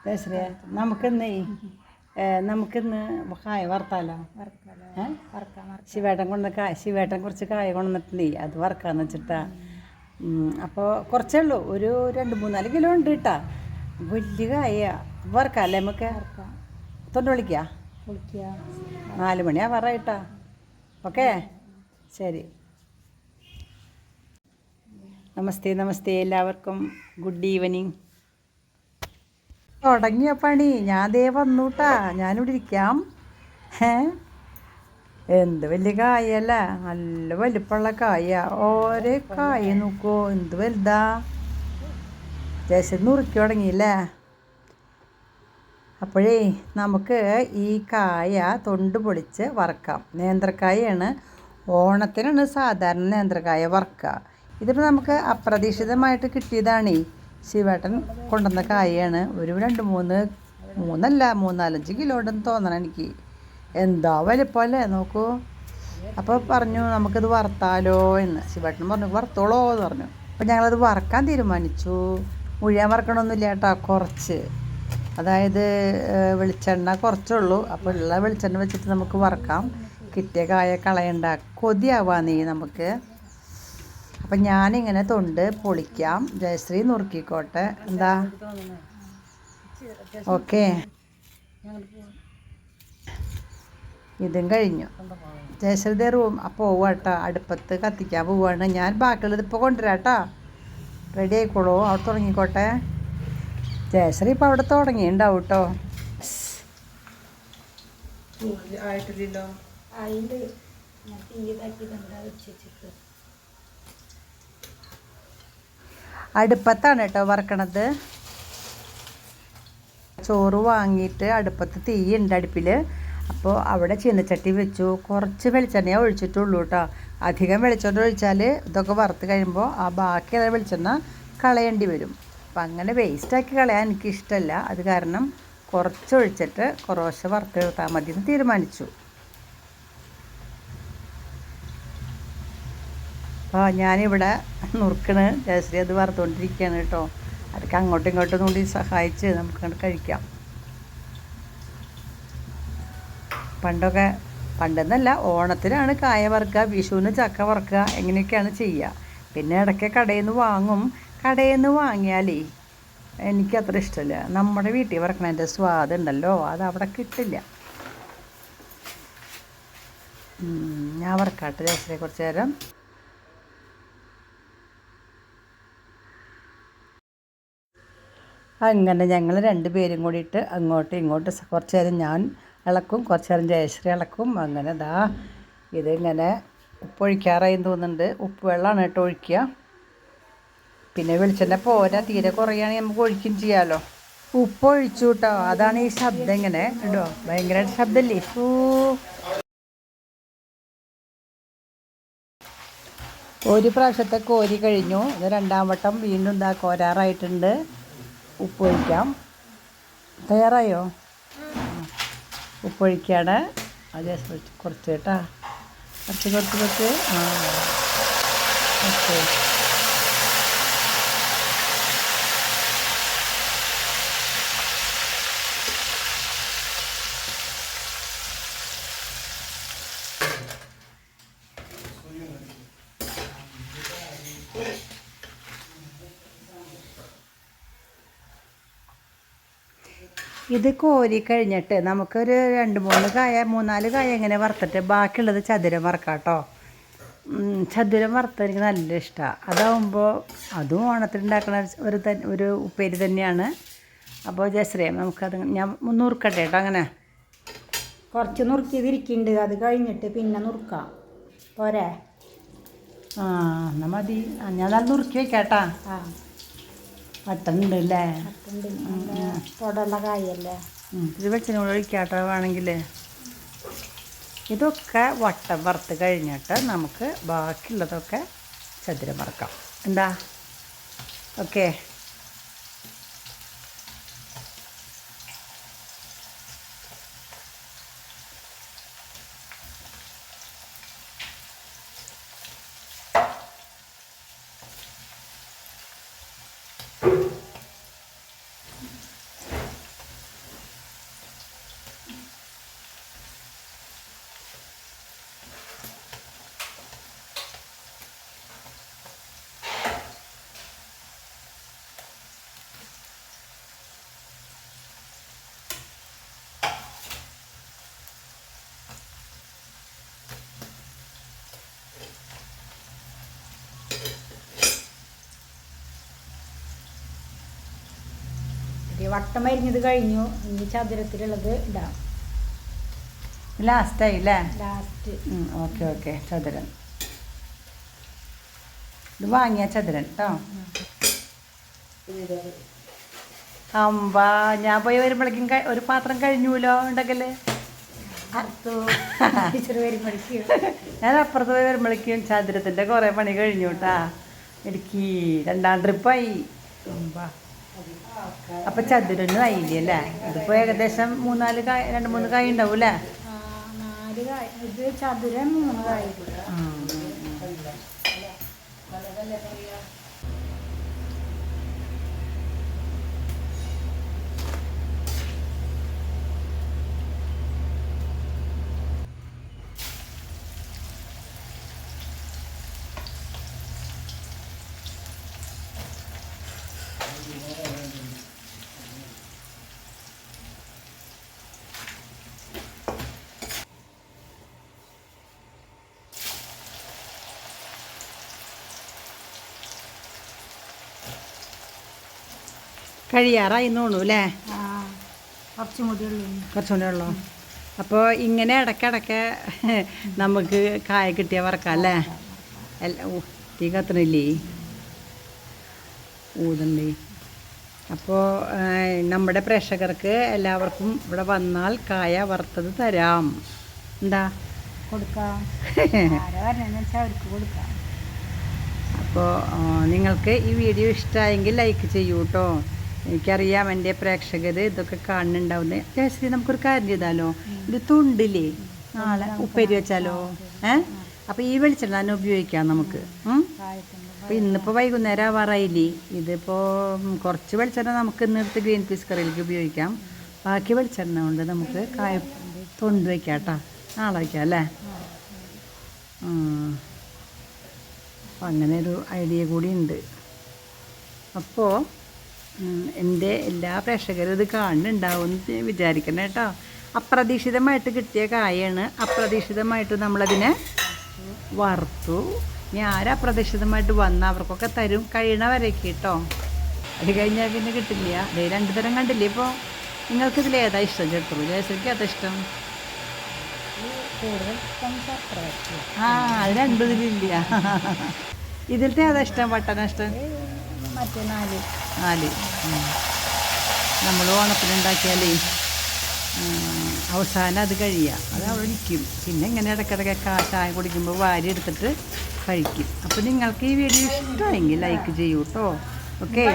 ജയശ്രീ നമുക്കിന്ന് നമുക്കിന്ന് കായ വറുത്താലോ? ശിവേട്ടൻ കുറച്ച് കായ കൊണ്ടുവന്നിട്ടുണ്ടേ, അത് വറുക്കാന്ന് വെച്ചിട്ടാ. അപ്പോൾ കുറച്ചേ ഉള്ളൂ, ഒരു 2-3-4 കിലോ ഉണ്ട് കേട്ടാ. വലിയ കായ വറുക്കാല്ലേ നമുക്ക്? തൊണ്ട് വിളിക്കുക 4 മണി ആവാറായിട്ടാ. ഓക്കെ, ശരി. നമസ്തേ നമസ്തേ, എല്ലാവർക്കും ഗുഡ് ഈവനിങ്. തുടങ്ങിയ പണി ഞാൻ ദേ വന്നൂട്ടാ. ഞാനിവിടെ ഇരിക്കാം. എന്ത് വലിയ കായല്ല, നല്ല വലിപ്പമുള്ള കായ. ഓരോ കായ നോക്കൂ, എന്ത് വലുതാ. ജയശ്രീ നുറുക്കി തുടങ്ങിയില്ലേ? അപ്പോഴേ നമുക്ക് ഈ കായ തൊണ്ട് പൊളിച്ച് വറക്കാം. നേന്ത്രക്കായാണ്, ഓണത്തിനാണ് സാധാരണ നേന്ത്രക്കായ വറക്കുക. ഇതിപ്പോൾ നമുക്ക് അപ്രതീക്ഷിതമായിട്ട് കിട്ടിയതാണേ. ശിവേട്ടൻ കൊണ്ടുവന്ന കായയാണ്. ഒരു 3-4 കിലോ ഉണ്ടെന്ന് തോന്നണം എനിക്ക്. എന്താ വലിപ്പമല്ലേ നോക്കൂ. അപ്പോൾ പറഞ്ഞു നമുക്കിത് വറുത്താലോ എന്ന്. ശിവേട്ടൻ പറഞ്ഞു വറുത്തോളോ എന്ന് പറഞ്ഞു. അപ്പോൾ ഞങ്ങളത് വറക്കാൻ തീരുമാനിച്ചു. മുഴുവൻ വറക്കണമൊന്നുമില്ല കേട്ടോ, കുറച്ച്. അതായത് വെളിച്ചെണ്ണ കുറച്ചുള്ളൂ. അപ്പോൾ ഉള്ള വെളിച്ചെണ്ണ വെച്ചിട്ട് നമുക്ക് വറക്കാം. കിട്ടിയ കായ കളയണ്ട, കൊതിയാവാന്നേ നമുക്ക്. അപ്പം ഞാനിങ്ങനെ തൊണ്ട് പൊളിക്കാം. ജയശ്രീ നുറുക്കിക്കോട്ടെ. എന്താ? ഓക്കെ, ഇതും കഴിഞ്ഞു. ജയശ്രീ റൂം പോവാട്ടോ, അടുപ്പത്ത് കത്തിക്കാൻ പോവാണ്. ഞാൻ ബാക്കിയുള്ളത് ഇപ്പോൾ കൊണ്ടുവരാം കേട്ടോ. റെഡി ആയിക്കോളൂ, അവിടെ തുടങ്ങിക്കോട്ടെ. ജയശ്രീ ഇപ്പോൾ അവിടെ തുടങ്ങിയിട്ടുണ്ടാവും കേട്ടോ. ആയിട്ടില്ലല്ലോ. അടുപ്പത്താണ് കേട്ടോ വറക്കണത്. ചോറ് വാങ്ങിയിട്ട് അടുപ്പത്ത് തീയുണ്ട് അടുപ്പിൽ. അപ്പോൾ അവിടെ ചീനച്ചട്ടി വെച്ചു. കുറച്ച് വെളിച്ചെണ്ണയെ ഒഴിച്ചിട്ടുള്ളൂ കേട്ടോ. അധികം വെളിച്ചെണ്ണ ഒഴിച്ചാൽ ഇതൊക്കെ വറുത്ത് കഴിയുമ്പോൾ ആ ബാക്കിയുള്ള വെളിച്ചെണ്ണ കളയേണ്ടി വരും. അപ്പം അങ്ങനെ വേസ്റ്റാക്കി കളയാൻ എനിക്കിഷ്ടമല്ല. അത് കാരണം കുറച്ച് ഒഴിച്ചിട്ട് കുറേശ്ശെ വറുത്തെടുത്താൽ മതി എന്ന് തീരുമാനിച്ചു. അപ്പോൾ ഞാനിവിടെ നുറുക്കണ്, ജയശ്രീ അത് വറുത്തുകൊണ്ടിരിക്കുകയാണ് കേട്ടോ. അതൊക്കെ അങ്ങോട്ടും ഇങ്ങോട്ടും കൂടി സഹായിച്ച് നമുക്ക് കഴിക്കാം. പണ്ടെന്നല്ല, ഓണത്തിനാണ് കായ വറുക്കുക, വിഷുവിന് ചക്ക വറുക്കുക, എങ്ങനെയൊക്കെയാണ് ചെയ്യുക. പിന്നെ ഇടയ്ക്ക് കടയിൽ നിന്ന് വാങ്ങും. കടയിൽ നിന്ന് വാങ്ങിയാലേ എനിക്കത്ര ഇഷ്ടമില്ല. നമ്മുടെ വീട്ടിൽ വറക്കണതിൻ്റെ സ്വാദുണ്ടല്ലോ, അത് അവിടെ കിട്ടില്ല. ഞാൻ വറക്കാട്ടെ ജയശ്രീ കുറച്ച് നേരം. അങ്ങനെ ഞങ്ങൾ 2 പേരും കൂടിയിട്ട് അങ്ങോട്ടും ഇങ്ങോട്ടും കുറച്ച് നേരം ഞാൻ ഇളക്കും, കുറച്ച് നേരം ജയശ്രീ ഇളക്കും. അങ്ങനെ ഇതിങ്ങനെ ഉപ്പൊഴിക്കാറായെന്ന് തോന്നുന്നുണ്ട്. ഉപ്പ് വെള്ളമാണ് കേട്ടോ ഒഴിക്കുക. പിന്നെ വെളിച്ചെണ്ണ പോരാ, തീരെ കുറയുകയാണെങ്കിൽ നമുക്ക് ഒഴിക്കും ചെയ്യാമല്ലോ. ഉപ്പ് ഒഴിച്ചു കേട്ടോ. അതാണ് ഈ ശബ്ദം ഇങ്ങനെ കേട്ടോ, ഭയങ്കരമായിട്ട് ശബ്ദമല്ലേ. ഒരു പ്രാവശ്യത്തെ കോരി കഴിഞ്ഞു. ഇത് 2ാം വട്ടം വീണ്ടും കോരാറായിട്ടുണ്ട്. ഉപ്പ് ഒഴിക്കാം. തയ്യാറായോ? ഉപ്പൊഴിക്കുകയാണ്. അത് കുറച്ച് കേട്ടാ, കുറച്ച് ഓക്കെ. ഇത് കോരി കഴിഞ്ഞിട്ട് നമുക്കൊരു 2-3 കായ 3-4 കായ ഇങ്ങനെ വറുത്തിട്ട് ബാക്കിയുള്ളത് ചതുരം വറക്കാം കേട്ടോ. ചതുരം വറുത്ത എനിക്ക് നല്ല ഇഷ്ടമാണ്. അതാവുമ്പോൾ അതും ഓണത്തിനുണ്ടാക്കുന്ന ഒരു ഉപ്പേരി തന്നെയാണ്. അപ്പോൾ ജയശ്രീ നമുക്കത് ഞാൻ നുറുക്കട്ടെ കേട്ടോ. അങ്ങനെ കുറച്ച് നുറുക്കിയതിരിക്കുന്നുണ്ട്, അത് കഴിഞ്ഞിട്ട് പിന്നെ നുറുക്കാം പോരെ? എന്നാൽ മതി. ഞാൻ നല്ല നുറുക്കി വയ്ക്കാട്ടാ. വട്ടുന്നുണ്ട് അല്ലേ? തൊടുള്ള കായല്ലേ. ഇത് വെച്ചിനും കൂടെ ഒഴിക്കാട്ടോ വേണമെങ്കിൽ. ഇതൊക്കെ വട്ടം വറുത്ത് കഴിഞ്ഞിട്ട് നമുക്ക് ബാക്കിയുള്ളതൊക്കെ ചതുരം വറക്കാം. എന്താ? ഓക്കെ. വട്ടം അരിഞ്ഞത് കഴിഞ്ഞു. ഇനി ചതുരത്തിലുള്ളത് ഇടാം ലാസ്റ്റായി അല്ലേ? ലാസ്റ്റ്. Okay okay. ചതുരൻ ഇത് വാങ്ങിയ ചതുരൻ കേട്ടോ. അമ്പാ ഞാൻ പോയി വരുമ്പോഴേക്കും ഒരു പാത്രം കഴിഞ്ഞൂലോ ഉണ്ടെങ്കില്. ഞാൻ അപ്പുറത്ത് പോയി വരുമ്പോഴേക്കും ചതുരത്തിൻ്റെ കുറേ പണി കഴിഞ്ഞു കേട്ടാ. ഇടുക്കി 2ാം ട്രിപ്പായി. അപ്പം ചതുരനും ആയില്ലേ അല്ലേ? ഇതിപ്പോൾ ഏകദേശം 3-4 കായ് 2-3 കായ് ഉണ്ടാവും അല്ലേ? 4 കായ്. ഇത് ചതുരം 3 കായ്. കഴിയാറായി തോന്നൂ അല്ലേ? കുറച്ചും കൂടി ഉള്ളൂ. കുറച്ചുകൂടെ ഉള്ളൂ. അപ്പോൾ ഇങ്ങനെ ഇടയ്ക്കിടയ്ക്ക് നമുക്ക് കായ കിട്ടിയ വറക്കാം അല്ലേ? തീ കത്തണില്ലേ? ഊതണ്ടേ? അപ്പോൾ നമ്മുടെ പ്രേക്ഷകർക്ക് എല്ലാവർക്കും ഇവിടെ വന്നാൽ കായ വറുത്തത് തരാം. എന്താ കൊടുക്കാം. അവർക്ക് കൊടുക്കാം. അപ്പോൾ നിങ്ങൾക്ക് ഈ വീഡിയോ ഇഷ്ടമായെങ്കിൽ ലൈക്ക് ചെയ്യൂ കേട്ടോ. എനിക്കറിയാം എൻ്റെ പ്രേക്ഷകർ ഇതൊക്കെ കാണുന്നുണ്ടാവുന്നത്. ജയശ്രീ നമുക്കൊരു കാര്യം ചെയ്താലോ? ഇത് തുണ്ടില്ലേ നാളെ ഉപ്പേരി വെച്ചാലോ? അപ്പോൾ ഈ വെളിച്ചെണ്ണ തന്നെ ഉപയോഗിക്കാം നമുക്ക്. അപ്പോൾ ഇന്നിപ്പോൾ വൈകുന്നേരം ആവാറായില്ലേ? ഇതിപ്പോൾ കുറച്ച് വെളിച്ചെണ്ണ നമുക്ക് ഇന്നെടുത്ത് ഗ്രീൻ പീസ് കറിയിലേക്ക് ഉപയോഗിക്കാം. ബാക്കി വെളിച്ചെണ്ണ കൊണ്ട് നമുക്ക് കായ തൊണ്ട് വയ്ക്കാം കേട്ടോ. നാളെ വയ്ക്കാം അല്ലേ? അപ്പം അങ്ങനെ ഒരു ഐഡിയ കൂടി ഉണ്ട്. അപ്പോൾ എൻ്റെ എല്ലാ പ്രേക്ഷകരും ഇത് കാണുന്നുണ്ടാവും എന്ന് വിചാരിക്കണം കേട്ടോ. അപ്രതീക്ഷിതമായിട്ട് കിട്ടിയ കായാണ്. അപ്രതീക്ഷിതമായിട്ട് നമ്മളതിനെ വറുത്തു. ഇനി ആരപ്രതീക്ഷിതമായിട്ട് വന്ന അവർക്കൊക്കെ തരും കഴിയണവരേക്ക് കേട്ടോ. അത് കഴിഞ്ഞാൽ പിന്നെ കിട്ടില്ല. അതേ 2 തരം കണ്ടില്ലേ? ഇപ്പോൾ നിങ്ങൾക്കിതിൽ ഏതാ ഇഷ്ടം? ചേർത്തു ജയശ്രീക്ക് ഏതാ ഇഷ്ടം? അത് 2 ഇതിലില്ല. ഇതിലത്തെ ഏതാ ഇഷ്ടം? വട്ടന ഇഷ്ടം? മറ്റേ 4 നമ്മൾ ഓണത്തിനുണ്ടാക്കിയാലേ അവസാനം അത് കഴിയുക. അത് അവിടെ ഇരിക്കും. പിന്നെ ഇങ്ങനെ ഇടയ്ക്കിടയ്ക്ക് ചായ കുടിക്കുമ്പോൾ വാരി എടുത്തിട്ട് കഴിക്കും. അപ്പോൾ നിങ്ങൾക്ക് ഈ വീഡിയോ ഇഷ്ടമായെങ്കിൽ ലൈക്ക് ചെയ്യൂ കേട്ടോ. ഓക്കെ.